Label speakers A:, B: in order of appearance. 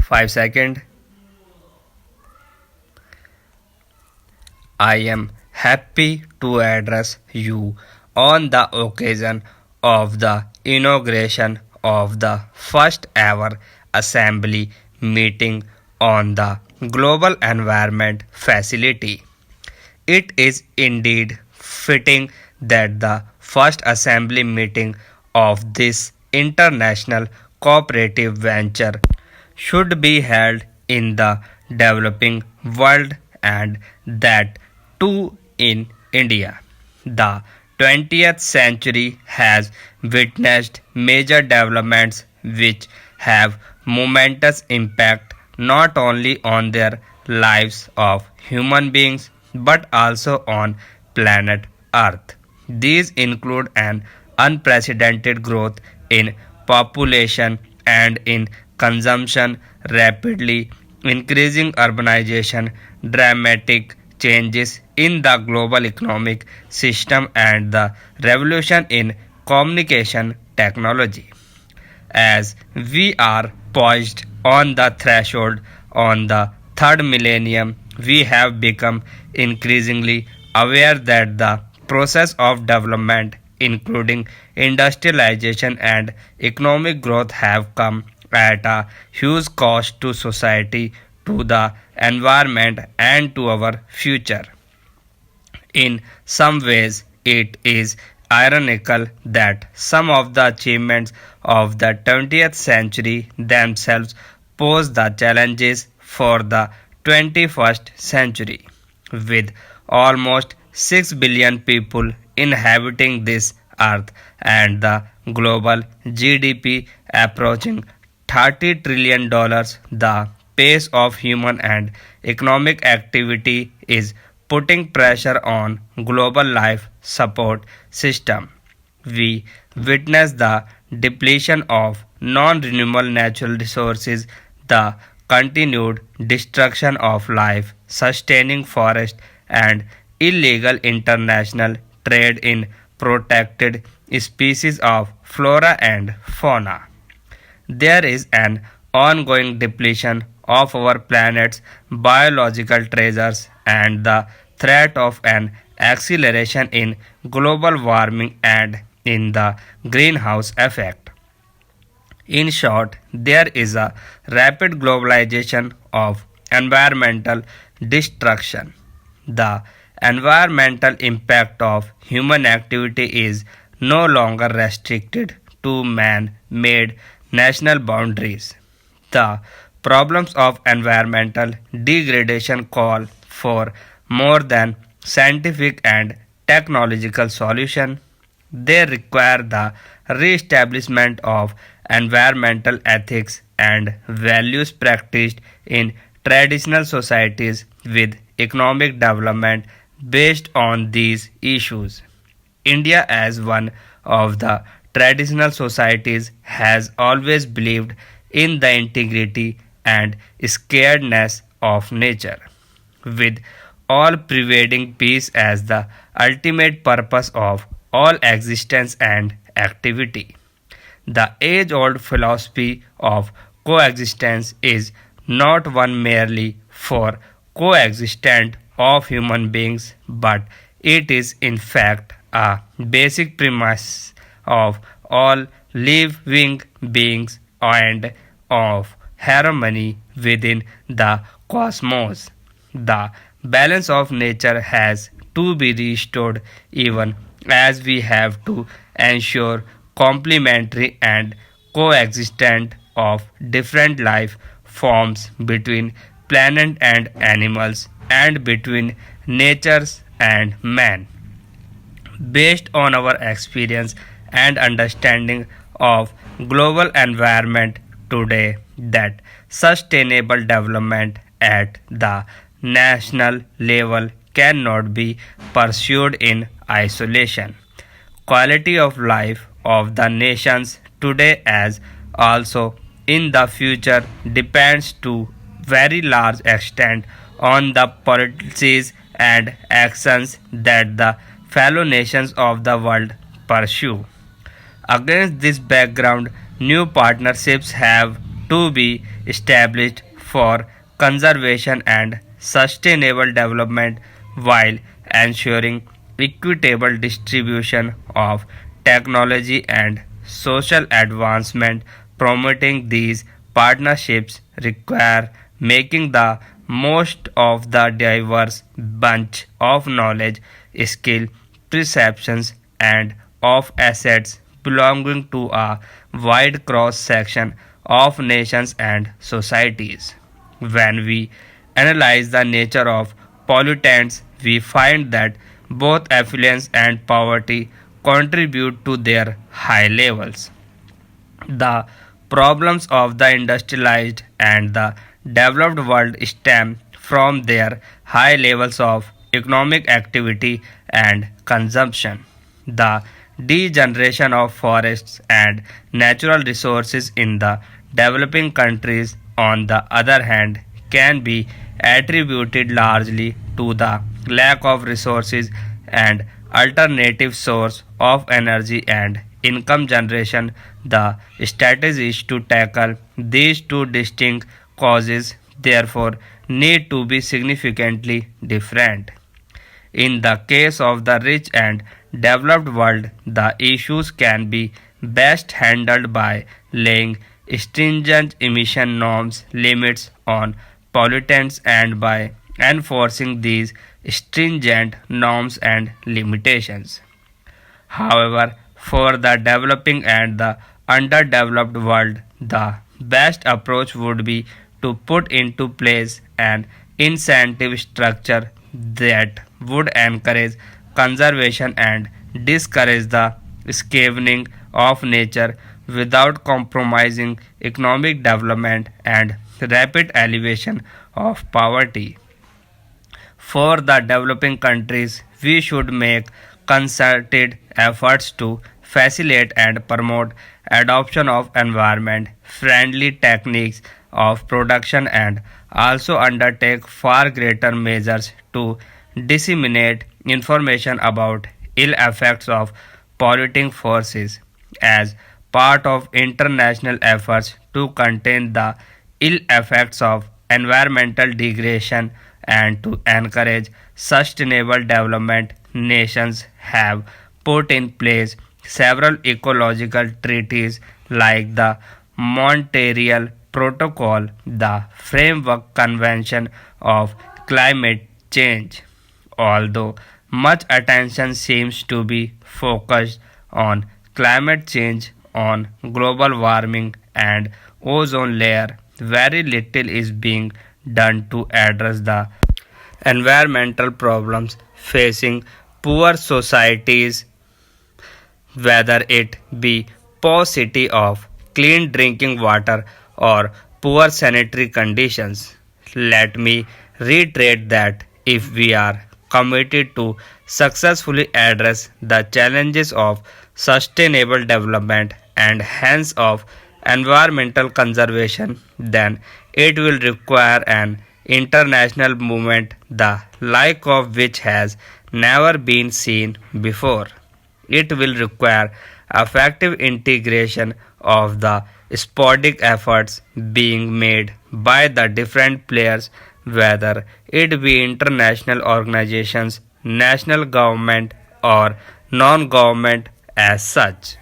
A: 5 seconds. I am happy to address you on the occasion of the inauguration of the first ever assembly meeting on the Global Environment Facility. It is indeed fitting that the first assembly meeting of this international cooperative venture should be held in the developing world, and that too in India. The 20th century has witnessed major developments which have momentous impact not only on their lives of human beings but also on planet Earth. These include an unprecedented growth in population and in consumption, rapidly increasing urbanization, dramatic changes in the global economic system, and the revolution in communication technology. As we are poised on the threshold on the third millennium, we have become increasingly aware that the process of development, including industrialization and economic growth, have come at a huge cost to society, to the environment, and to our future. In some ways, it is ironical that some of the achievements of the 20th century themselves pose the challenges for the 21st century. With almost 6 billion people inhabiting this earth and the global GDP approaching $30 trillion, the pace of human and economic activity is putting pressure on global life support system. We witness the depletion of non-renewable natural resources, the continued destruction of life sustaining forest, and illegal international trade in protected species of flora and fauna. There is an ongoing depletion of our planet's biological treasures and the threat of an acceleration in global warming and in the greenhouse effect. In short, there is a rapid globalization of environmental destruction. The environmental impact of human activity is no longer restricted to man made national boundaries. The problems of environmental degradation call for more than scientific and technological solution. They require the re-establishment of environmental ethics and values practiced in traditional societies with economic development based on these issues. India, as one of the traditional societies, has always believed in the integrity and scaredness of nature, with all pervading peace as the ultimate purpose of all existence and activity. The age old philosophy of coexistence is not one merely for coexistence of human beings, but it is in fact a basic premise of all living beings and of harmony within the cosmos. The balance of nature has to be restored even as we have to ensure complementary and coexistence of different life forms between planet and animals and between natures and man. Based on our experience and understanding of global environment today, that sustainable development at the national level cannot be pursued in isolation. Quality of life of the nations today as also in the future depends to very large extent on the policies and actions that the fellow nations of the world pursue. Against this background, new partnerships have to be established for conservation and sustainable development while ensuring equitable distribution of technology and social advancement. Promoting these partnerships require making the most of the diverse bunch of knowledge, skill, perceptions, and of assets belonging to a wide cross section of nations and societies. When we analyze the nature of pollutants, we find that both affluence and poverty contribute to their high levels. The problems of the industrialized and the developed world stem from their high levels of economic activity and consumption. The degeneration of forests and natural resources in the developing countries, on the other hand, can be attributed largely to the lack of resources and alternative source of energy and income generation. The strategies to tackle these two distinct causes therefore need to be significantly different. In the case of the rich and developed world, the issues can be best handled by laying stringent emission norms limits on pollutants and by enforcing these stringent norms and limitations. However, for the developing and the underdeveloped world, the best approach would be to put into place an incentive structure that would encourage conservation and discourage the scavenging of nature without compromising economic development and rapid elevation of poverty. For the developing countries, we should make concerted efforts to facilitate and promote adoption of environment friendly techniques of production and also undertake far greater measures to disseminate information about ill effects of polluting forces as part of international efforts to contain the ill effects of environmental degradation and to encourage sustainable development. Nations have put in place several ecological treaties like the Montreal Protocol, the Framework Convention of Climate Change. Although much attention seems to be focused on climate change, on global warming, and ozone layer, very little is being done to address the environmental problems facing poor societies, whether it be paucity of clean drinking water or poor sanitary conditions. Let me reiterate that if we are committed to successfully address the challenges of sustainable development and hence of environmental conservation, then it will require an international movement the like of which has never been seen before. It will require effective integration of the sporadic efforts being made by the different players, whether it be international organizations, national government, or non government as such.